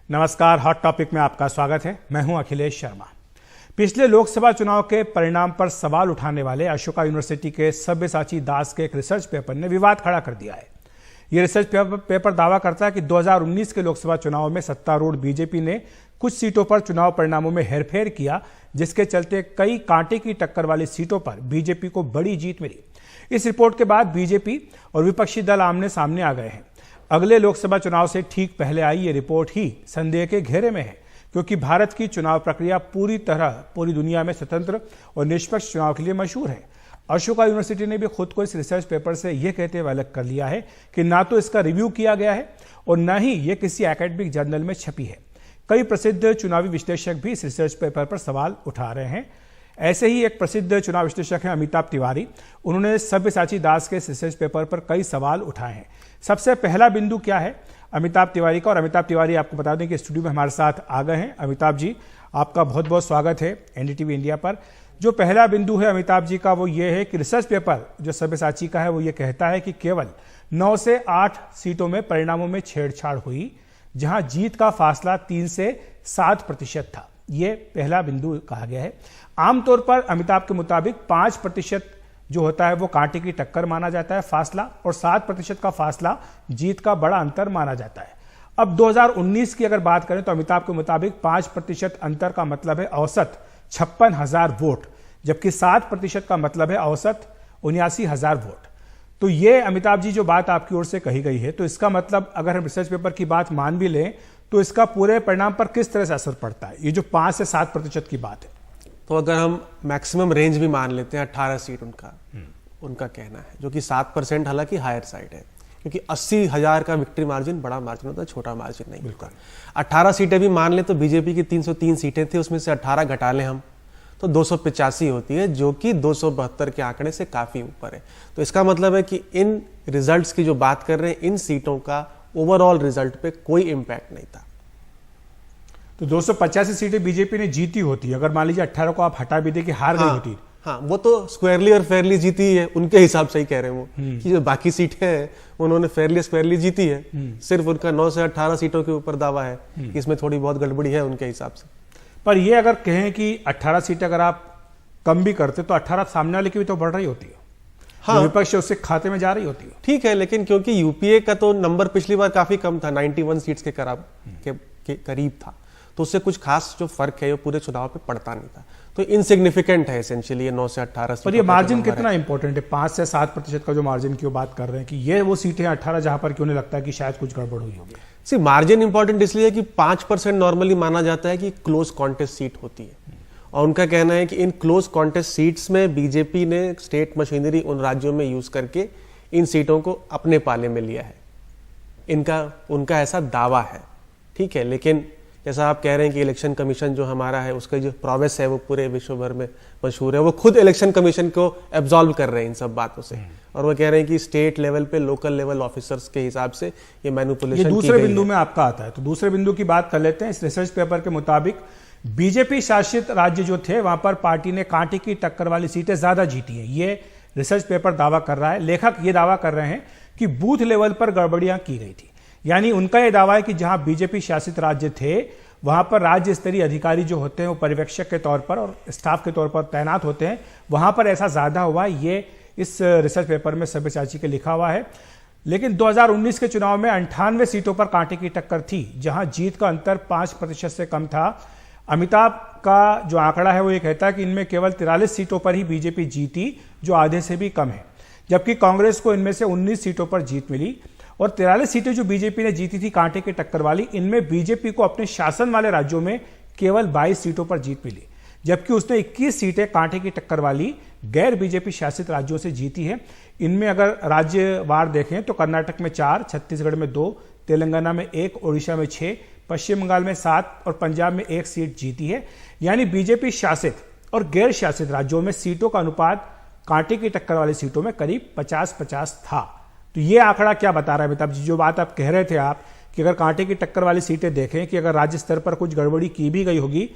नमस्कार, hot topic में आपका स्वागत है। मैं हूं अखिलेश शर्मा। पिछले लोकसभा चुनाव के परिणाम पर सवाल उठाने वाले अशोका यूनिवर्सिटी के सब्यसाची दास के एक रिसर्च पेपर ने विवाद खड़ा कर दिया है। यह रिसर्च पेपर दावा करता है कि 2019 के लोकसभा चुनाव में सत्तारूढ़ बीजेपी ने कुछ सीटों पर चुनाव परिणामों में हेरफेर किया, जिसके चलते कई कांटे की टक्कर वाली सीटों पर बीजेपी को बड़ी जीत मिली। इस रिपोर्ट के बाद बीजेपी और विपक्षी दल आमने सामने आ गए हैं। अगले लोकसभा चुनाव से ठीक पहले आई ये रिपोर्ट ही संदेह के घेरे में है, क्योंकि भारत की चुनाव प्रक्रिया पूरी दुनिया में स्वतंत्र और निष्पक्ष चुनाव के लिए मशहूर है। अशोका यूनिवर्सिटी ने भी खुद को इस रिसर्च पेपर से यह कहते हुए अलग कर लिया है कि ना तो इसका रिव्यू किया गया है और न ही ये किसी एकेडमिक जर्नल में छपी है। कई प्रसिद्ध चुनावी विश्लेषक भी इस रिसर्च पेपर पर सवाल उठा रहे हैं। ऐसे ही एक प्रसिद्ध चुनाव विश्लेषक हैं अमिताभ तिवारी। उन्होंने सब्यसाची दास के रिसर्च पेपर पर कई सवाल उठाए हैं। सबसे पहला बिंदु क्या है अमिताभ तिवारी का, और अमिताभ तिवारी आपको बता दें कि स्टूडियो में हमारे साथ आ गए हैं। अमिताभ जी, आपका बहुत बहुत स्वागत है एनडीटीवी इंडिया पर। जो पहला बिंदु है अमिताभ जी का वो ये है कि रिसर्च पेपर जो सब्यसाची का है वो ये कहता है कि केवल 9 से 8 सीटों में परिणामों में छेड़छाड़ हुई, जहां जीत का फासला 3 से 7% था। ये पहला बिंदु कहा गया है। आमतौर पर अमिताभ के मुताबिक 5% जो होता है वो कांटे की टक्कर माना जाता है फासला, और 7% का फासला जीत का बड़ा अंतर माना जाता है। अब 2019 की अगर बात करें तो अमिताभ के मुताबिक 5% अंतर का मतलब है औसत 56,000 वोट, जबकि 7% का मतलब है औसत 79,000 वोट। तो ये अमिताभ जी जो बात आपकी ओर से कही गई है, तो इसका मतलब अगर हम रिसर्च पेपर की बात मान भी लें तो इसका पूरे परिणाम पर किस तरह से असर पड़ता है, ये जो 5 से 7% की बात है? तो अगर हम मैक्सिमम रेंज भी मान लेते हैं 18 सीट उनका कहना है, जो कि 7% हालांकि हायर साइड है, क्योंकि 80,000 का विक्ट्री मार्जिन बड़ा मार्जिन होता है, छोटा मार्जिन नहीं होता। 18 सीटें भी मान ले तो बीजेपी की 303 सीटें थी, उसमें से 18 घटा लें हम तो 285 होती है, जो कि 272 के आंकड़े से काफी ऊपर है। तो इसका मतलब है कि इन रिजल्ट्स की जो बात कर रहे हैं, इन सीटों का ओवरऑल रिजल्ट पे कोई इंपैक्ट नहीं था। तो 285 सीटें बीजेपी ने जीती होती, अगर मान लीजिए 18 को आप हटा भी दे कि हार गई होती। हाँ, वो तो स्क्वायरली और फेयरली जीती है, उनके हिसाब से ही कह रहे हैं वो कि जो बाकी सीटें हैं उन्होंने फेयरली स्क्वायरली जीती है। सिर्फ उनका 9 से 18 सीटों के ऊपर दावा है कि इसमें थोड़ी बहुत गड़बड़ी है उनके हिसाब से। पर ये अगर कहें कि 18 सीटें अगर आप कम भी करते तो 18 सामने वाले की भी तो बढ़ रही होती है। हाँ, विपक्ष उसके खाते में जा रही होती है। ठीक है, लेकिन क्योंकि यूपीए का तो नंबर पिछली बार काफी कम था, 91 सीट्स के करीब था, तो उससे कुछ खास जो फर्क है वो पूरे चुनाव पे पड़ता नहीं था। तो इनसिग्निफिकेंट है एसेंशियली ये 9 से 18 सीट। पर ये मार्जिन कितना इंपॉर्टेंट है? 5 से 7% का जो मार्जिन की बात कर रहे हैं कि ये वो सीटें 18 जहां पर क्यों नहीं लगता है कि शायद कुछ गड़बड़ हुई होगी। मार्जिन इंपॉर्टेंट इसलिए कि 5% नॉर्मली माना जाता है कि क्लोज कॉन्टेस्ट सीट होती है, और उनका कहना है कि इन क्लोज कॉन्टेस्ट सीट्स में बीजेपी ने स्टेट मशीनरी उन राज्यों में यूज करके इन सीटों को अपने पाले में लिया है। उनका ऐसा दावा है। ठीक है, लेकिन जैसा आप कह रहे हैं कि इलेक्शन कमीशन जो हमारा है उसका जो प्रोग्रेस है वो पूरे विश्व भर में मशहूर है, वो खुद इलेक्शन कमीशन को एब्जॉल्व कर रहे हैं इन सब बातों से, और वो कह रहे हैं कि स्टेट लेवल पे लोकल लेवल ऑफिसर्स के हिसाब से ये मैनिपुलेशन। दूसरे बिंदु में आपका आता है, तो दूसरे बिंदु की बात कर लेते हैं। इस रिसर्च पेपर के मुताबिक बीजेपी शासित राज्य जो थे वहां पर पार्टी ने कांटे की टक्कर वाली सीटें ज्यादा जीती है। ये रिसर्च पेपर दावा कर रहा है। लेखक ये दावा कर रहे हैं कि बूथ लेवल पर गड़बड़ियां की गई थी। यानी उनका यह दावा है कि जहां बीजेपी शासित राज्य थे वहां पर राज्य स्तरीय अधिकारी जो होते हैं वो पर्यवेक्षक के तौर पर और स्टाफ के तौर पर तैनात होते हैं, वहां पर ऐसा ज्यादा हुआ। ये इस रिसर्च पेपर में सब्यसाची के लिखा हुआ है। लेकिन 2019 के चुनाव में 98 सीटों पर कांटे की टक्कर थी, जहां जीत का अंतर 5% से कम था। अमिताभ का जो आंकड़ा है वो ये कहता है कि इनमें केवल 43 सीटों पर ही बीजेपी जीती, जो आधे से भी कम है, जबकि कांग्रेस को इनमें से 19 सीटों पर जीत मिली। और 43 सीटें जो बीजेपी ने जीती थी कांटे के टक्कर वाली, इनमें बीजेपी को अपने शासन वाले राज्यों में केवल 22 सीटों पर जीत मिली, जबकि उसने 21 सीटें कांटे की टक्कर वाली गैर बीजेपी शासित राज्यों से जीती है। इनमें अगर राज्यवार देखें तो कर्नाटक में 4, छत्तीसगढ़ में 2, तेलंगाना में 1, ओडिशा में 6, पश्चिम बंगाल में 7 और पंजाब में 1 सीट जीती है। यानी बीजेपी शासित और गैर शासित राज्यों में सीटों का अनुपात कांटे की टक्कर वाली सीटों में करीब 50-50 था। तो ये आंकड़ा क्या बता रहा है अमिताभ जी? जो बात आप कह रहे थे आप कि अगर कांटे की टक्कर वाली सीटें देखें कि अगर राज्य स्तर पर कुछ गड़बड़ी की भी गई होगी,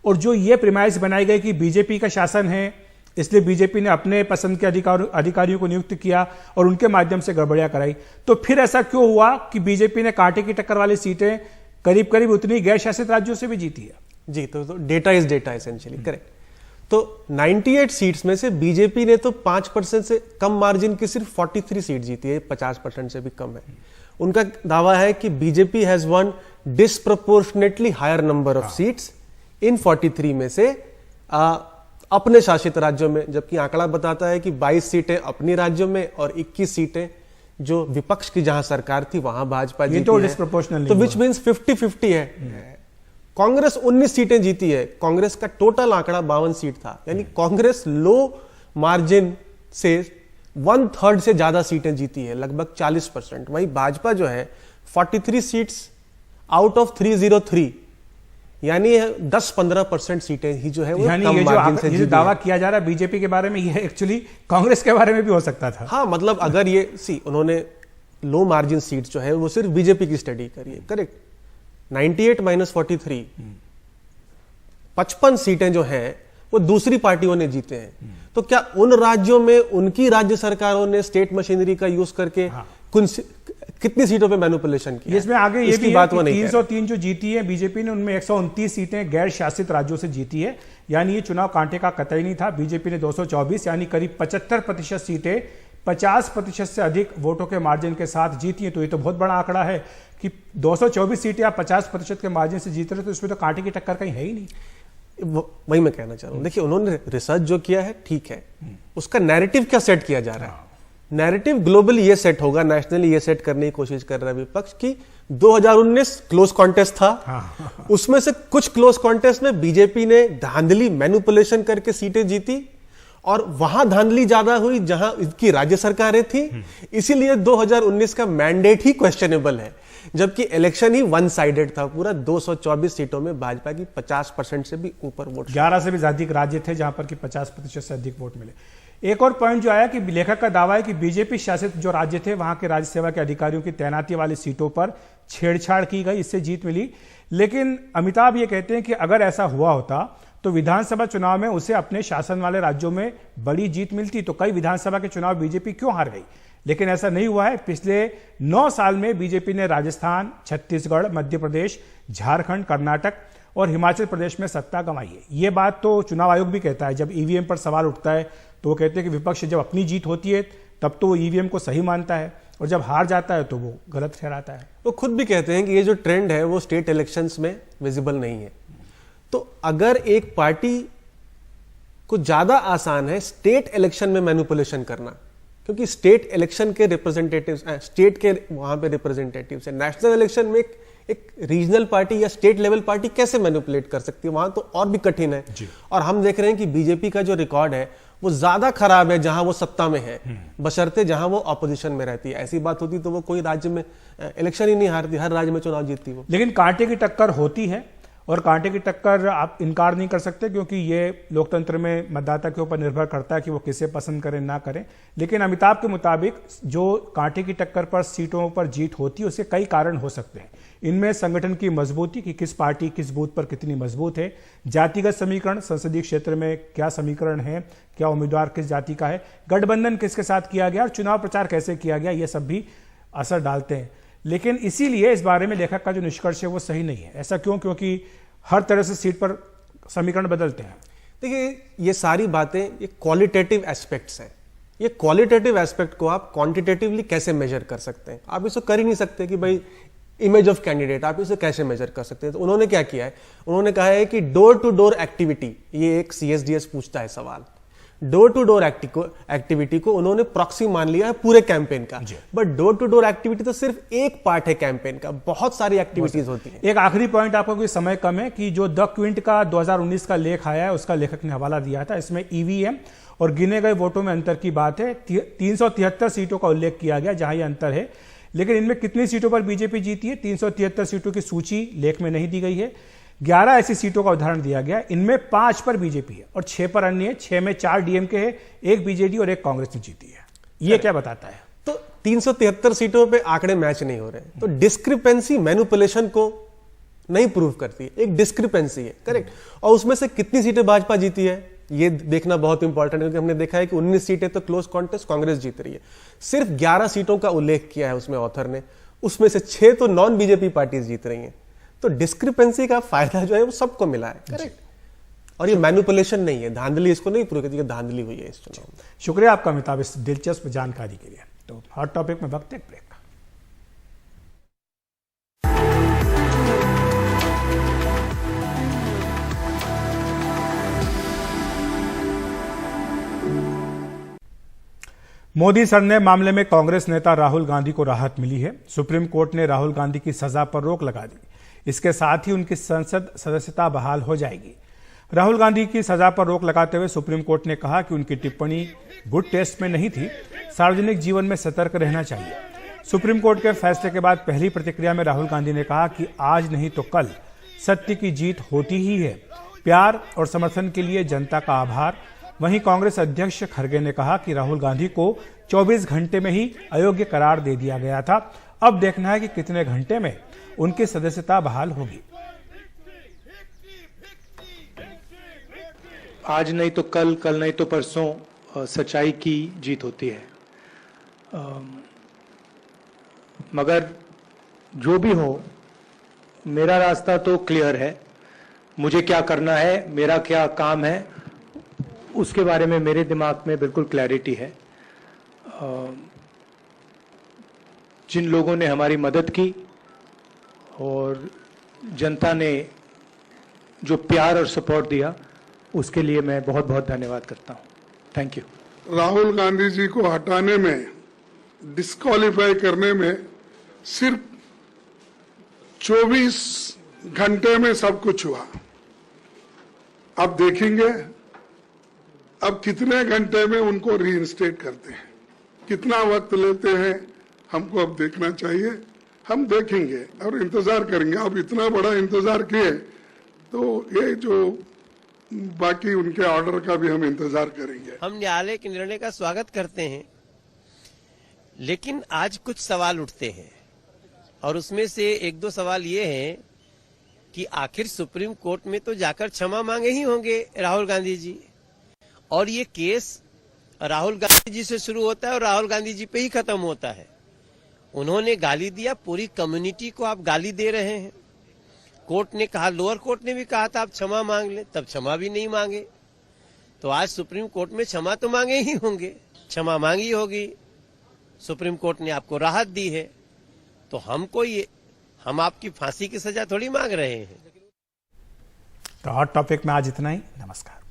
और जो ये प्रिमाइस बनाई गई कि बीजेपी का शासन है इसलिए बीजेपी ने अपने पसंद के अधिकारियों को नियुक्त किया और उनके माध्यम से गड़बड़ियां कराई, तो फिर ऐसा क्यों हुआ कि बीजेपी ने कांटे की टक्कर वाली सीटें करीब करीब उतनी गैर शासित राज्यों से भी जीती है। जी, तो data is data essentially, correct. तो 98 सीट्स में से बीजेपी ने तो 5% से कम मार्जिन की सिर्फ 43 सीट जीती है, 50% से भी कम है। उनका दावा है कि BJP has one disproportionately higher number of seats in 43 में से अपने शासित राज्यों में, जबकि आंकड़ा बताता है कि 22 सीटें अपनी राज्यों में और 21 सीटें जो विपक्ष की जहां सरकार थी वहां भाजपा जीती तो है। डिस्प्रपोर्शनल, तो विच मींस 50-50 है। कांग्रेस 19 सीटें जीती है, कांग्रेस का टोटल आंकड़ा 52 सीट था, यानी कांग्रेस लो मार्जिन से 1/3 से ज्यादा सीटें जीती है, लगभग 40%। वहीं भाजपा जो है 43 सीट्स आउट ऑफ 303, यानी 10-15% सीटें ही जो है वो यानी कम मार्जिन से ये जो जीती दावा है। किया जा रहा है बीजेपी के बारे में, ये एक्चुअली कांग्रेस के बारे में भी हो सकता था। हाँ, मतलब अगर ये उन्होंने लो मार्जिन सीट्स जो है वो सिर्फ बीजेपी की स्टडी करी है, करेक्ट। 98 - 43, 55 सीटें जो हैं वो दूसरी पार्टियों ने जीते हैं। तो क्या उन राज्यों में उनकी राज्य सरकारों ने स्टेट मशीनरी का यूज करके कितनी सीटों पे मैनिपुलेशन किया? इसमें आगे ये भी बात है वो कि नहीं 303 जो जीती है बीजेपी ने, उनमें 129 सीटें गैर शासित राज्यों से जीती है। यानी ये चुनाव कांटे का कतई नहीं था। बीजेपी ने 224 यानी करीब 75% सीटें 50% से अधिक वोटों के मार्जिन के साथ जीती है। तो ये तो बहुत बड़ा आंकड़ा है कि 224 सीटें आप 50% के मार्जिन से जीत रहे, तो इसमें तो कांटे की टक्कर कहीं है ही नहीं। वही मैं कहना चाह रहा हूं। देखिए, उन्होंने रिसर्च जो किया है ठीक है, उसका नैरेटिव क्या सेट किया जा रहा है? नैरेटिव ग्लोबली ये सेट होगा, नेशनली ये सेट करने की कोशिश कर रहा है विपक्ष की 2019 क्लोज कॉन्टेस्ट था, उसमें से कुछ क्लोज कॉन्टेस्ट में बीजेपी ने धांधली मैनिपुलेशन करके सीटें जीती और वहां धांधली ज्यादा हुई जहां इसकी राज्य सरकारें थी, इसीलिए 2019 का मैंडेट ही क्वेश्चनेबल है। जबकि इलेक्शन ही वन साइडेड था, पूरा 224 सीटों में भाजपा की 50% से भी ऊपर वोट, 11 से भी ज्यादा राज्य थे जहां पर कि 50% से अधिक वोट मिले। एक और पॉइंट जो आया कि लेखक का दावा है कि बीजेपी शासित जो राज्य थे वहां के राज्य सेवा के अधिकारियों की तैनाती वाली सीटों पर छेड़छाड़ की गई, इससे जीत मिली। लेकिन अमिताभ ये कहते हैं कि अगर ऐसा हुआ होता तो विधानसभा चुनाव में उसे अपने शासन वाले राज्यों में बड़ी जीत मिलती। तो कई विधानसभा के चुनाव बीजेपी क्यों हार गई? लेकिन ऐसा नहीं हुआ है। पिछले 9 साल में बीजेपी ने राजस्थान, छत्तीसगढ़, मध्य प्रदेश, झारखंड, कर्नाटक और हिमाचल प्रदेश में सत्ता गंवाई है। ये बात तो चुनाव आयोग भी कहता है। जब ईवीएम पर सवाल उठता है तो वो कहते हैं कि विपक्ष जब अपनी जीत होती है तब तो वो ईवीएम को सही मानता है और जब हार जाता है तो वो गलत ठहराता है। वो खुद भी कहते हैं कि ये जो ट्रेंड है वो स्टेट इलेक्शंस में विजिबल नहीं है। तो अगर एक पार्टी को ज्यादा आसान है स्टेट इलेक्शन में मैनिपुलेशन करना, क्योंकि स्टेट इलेक्शन के रिप्रेजेंटेटिव्स, स्टेट के वहां पे रिप्रेजेंटेटिव्स है, नेशनल इलेक्शन में एक रीजनल पार्टी या स्टेट लेवल पार्टी कैसे मैनिपुलेट कर सकती है? वहां तो और भी कठिन है। और हम देख रहे हैं कि बीजेपी का जो रिकॉर्ड है वो ज्यादा खराब है जहां वो सत्ता में है, बशर्ते जहां वो ऑपोजिशन में रहती है। ऐसी बात होती तो वो कोई राज्य में इलेक्शन ही नहीं हारती, हर राज्य में चुनाव जीतती वो। लेकिन कांटे की टक्कर होती है और कांटे की टक्कर आप इनकार नहीं कर सकते, क्योंकि ये लोकतंत्र में मतदाता के ऊपर निर्भर करता है कि वो किसे पसंद करें ना करें। लेकिन अमिताभ के मुताबिक जो कांटे की टक्कर पर सीटों पर जीत होती है उसके कई कारण हो सकते हैं। इनमें संगठन की मजबूती, कि किस पार्टी किस बूथ पर कितनी मजबूत है, जातिगत समीकरण, संसदीय क्षेत्र में क्या समीकरण है, क्या उम्मीदवार किस जाति का है, गठबंधन किसके साथ किया गया और चुनाव प्रचार कैसे किया गया, ये सब भी असर डालते हैं। लेकिन इसीलिए इस बारे में लेखक का जो निष्कर्ष है वो सही नहीं है। ऐसा क्यों? क्योंकि हर तरह से सीट पर समीकरण बदलते हैं। देखिए, ये सारी बातें ये क्वालिटेटिव एस्पेक्ट्स हैं। ये क्वालिटेटिव एस्पेक्ट को आप क्वांटिटेटिवली कैसे मेजर कर सकते हैं? आप इसको कर ही नहीं सकते कि भाई इमेज ऑफ कैंडिडेट आप इसे कैसे मेजर कर सकते हैं। तो उन्होंने क्या किया है, उन्होंने कहा है कि डोर टू डोर एक्टिविटी, ये एक सीएसडीएस पूछता है सवाल, डोर टू डोर एक्टिविटी को उन्होंने प्रॉक्सी मान लिया है पूरे कैंपेन का। But door to door activity तो सिर्फ एक पार्ट है कैंपेन का, बहुत सारी एक्टिविटीज होती है। एक आखिरी पॉइंट आपको, कोई समय कम है, कि जो द क्विंट का 2019 का लेख आया है उसका लेखक ने हवाला दिया था। इसमें ईवीएम और गिने गए वोटों में अंतर की बात है। 373 सीटों का उल्लेख किया गया जहां यह अंतर है। लेकिन इनमें कितनी सीटों पर बीजेपी जीती है? 373 सीटों की सूची लेख में नहीं दी गई है। 11 ऐसी सीटों का उदाहरण दिया गया, इनमें 5 पर बीजेपी है और 6 पर अन्य है। 6 में 4 डीएमके है, 1 बीजेडी और 1 कांग्रेस ने जीती है। ये क्या बताता है? तो 373 सीटों पे आंकड़े मैच नहीं हो रहे, तो डिस्क्रिपेंसी मैनिपुलेशन को नहीं प्रूव करती है, एक डिस्क्रिपेंसी है, करेक्ट। और उसमें से कितनी सीटें भाजपा जीती है ये देखना बहुत इंपॉर्टेंट है, क्योंकि हमने देखा है कि 19 सीटें तो क्लोज कॉन्टेस्ट कांग्रेस जीत रही है। सिर्फ 11 सीटों का उल्लेख किया है उसमें ऑथर ने, उसमें से 6 तो नॉन बीजेपी पार्टीज जीत रही हैं। तो डिस्क्रिपेंसी का फायदा जो है वो सबको मिला है, करेक्ट। और ये मैनिपुलेशन नहीं है, धांधली इसको नहीं पूरी करती, धांधली हुई है इस चुनाव में। शुक्रिया आपका अमिताभ इस दिलचस्प जानकारी के लिए। तो हॉट टॉपिक में वक्त एक ब्रेक। मोदी सरने मामले में कांग्रेस नेता राहुल गांधी को राहत मिली है। सुप्रीम कोर्ट ने राहुल गांधी की सजा पर रोक लगा दी। इसके साथ ही उनकी संसद सदस्यता बहाल हो जाएगी। राहुल गांधी की सजा पर रोक लगाते हुए सुप्रीम कोर्ट ने कहा कि उनकी टिप्पणी गुड टेस्ट में नहीं थी, सार्वजनिक जीवन में सतर्क रहना चाहिए। सुप्रीम कोर्ट के फैसले के बाद पहली प्रतिक्रिया में राहुल गांधी ने कहा कि आज नहीं तो कल सत्य की जीत होती ही है। प्यार और समर्थन के लिए जनता का आभार। वहीं कांग्रेस अध्यक्ष खड़गे ने कहा कि राहुल गांधी को 24 घंटे में ही अयोग्य करार दे दिया गया था। अब देखना है कि कितने घंटे में उनकी सदस्यता बहाल होगी। आज नहीं तो कल, कल नहीं तो परसों सच्चाई की जीत होती है। मगर जो भी हो, मेरा रास्ता तो क्लियर है। मुझे क्या करना है, मेरा क्या काम है, उसके बारे में मेरे दिमाग में बिल्कुल क्लैरिटी है। जिन लोगों ने हमारी मदद की और जनता ने जो प्यार और सपोर्ट दिया, उसके लिए मैं बहुत बहुत धन्यवाद करता हूं। Thank you. राहुल गांधी जी को हटाने में, डिस्क्वालीफाई करने में सिर्फ 24 घंटे में सब कुछ हुआ। अब देखेंगे अब कितने घंटे में उनको रीइंस्टेट करते हैं, कितना वक्त लेते हैं, हमको अब देखना चाहिए। हम देखेंगे और इंतजार करेंगे। अब इतना बड़ा इंतजार किए तो ये जो बाकी उनके ऑर्डर का भी हम इंतजार करेंगे। हम न्यायालय के निर्णय का स्वागत करते हैं, लेकिन आज कुछ सवाल उठते हैं और उसमें से एक दो सवाल ये हैं कि आखिर सुप्रीम कोर्ट में तो जाकर क्षमा मांगे ही होंगे राहुल गांधी जी, और ये केस राहुल गांधी जी से शुरू होता है और राहुल गांधी जी पे ही खत्म होता है। उन्होंने गाली दिया, पूरी कम्युनिटी को आप गाली दे रहे हैं। कोर्ट ने कहा, लोअर कोर्ट ने भी कहा था आप क्षमा मांग ले, तब क्षमा भी नहीं मांगे। तो आज सुप्रीम कोर्ट में क्षमा तो मांगे ही होंगे, क्षमा मांगी होगी। सुप्रीम कोर्ट ने आपको राहत दी है, तो हम आपकी फांसी की सजा थोड़ी मांग रहे हैं। तो हॉट टॉपिक में आज इतना ही। नमस्कार।